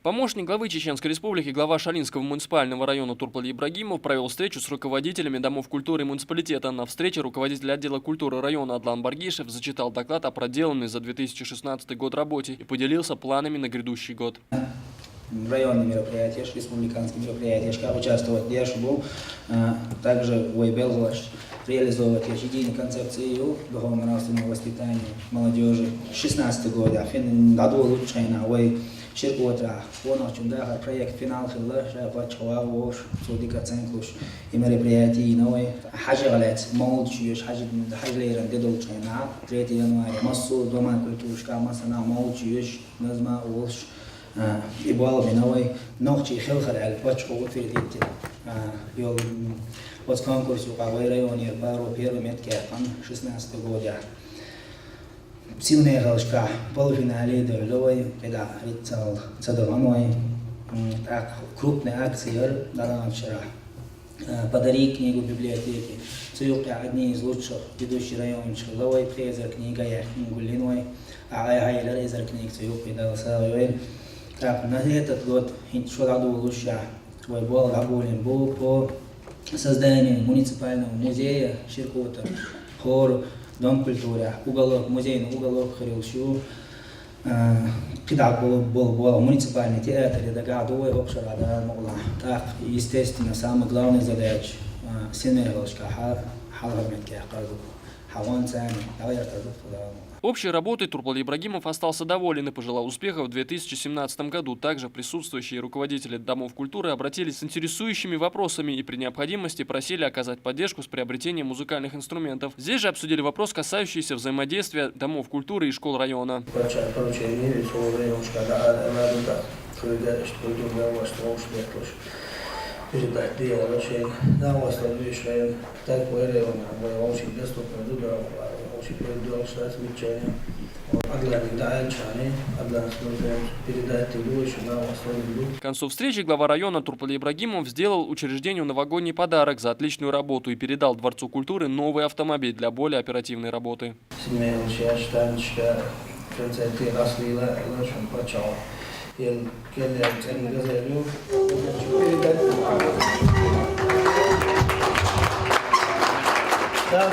Помощник главы Чеченской Республики, глава Шалинского муниципального района Турпали Ибрагимов провел встречу с руководителями домов культуры и муниципалитета. На встрече руководитель отдела культуры района Адлан Баргишев зачитал доклад о проделанной за 2016 год работе и поделился планами на грядущий год. Районные мероприятия, республиканские мероприятия, как участвовать в Дешбу, также реализовывать единую концепцию духовно-нравственного воспитания молодежи. 16 год, в году улучшения, Ширкотра, он очень да, проект финал хилла, шапачхуауш, судика ценклуш, и мероприятия новые, хажалец, молчуешь, хажлейран дедолчайна, 3 января, массу дома культуршка, массана молчуешь, назма улш, и балами новые, ночи хилхар, альпачху утвердитель, йол, вот конкурсу, по районе, пару первый меткерпан, 16 года. Сильная галочка, полуфинале долой, когда рицал садованой, так крупные акции дала вчера. Подари книгу библиотеки. Цюрка одни из лучших ведущих районов Шиловой, призер книга Яхин Гулиной, а Айхайлер из книг Цюрка дал Савой. Так, на этот год Шуладу Луша, свой был Габулин был по созданию муниципального музея Ширкота, хор, Дом культуры, уголок, музейный уголок Харилшу, когда был муниципальный театр, догадывая обширада могла. Так, естественно, самая главная задача сильная галочка, халгарметки, хаван цами, давай я скажу. Общей работой Турпали Ибрагимов остался доволен и пожелал успехов в 2017 году. Также присутствующие руководители домов культуры обратились с интересующими вопросами и при необходимости просили оказать поддержку с приобретением музыкальных инструментов. Здесь же обсудили вопрос, касающийся взаимодействия домов культуры и школ района. К концу встречи глава района Турпали Ибрагимов сделал учреждению новогодний подарок за отличную работу и передал Дворцу культуры новый автомобиль для более оперативной работы. Да,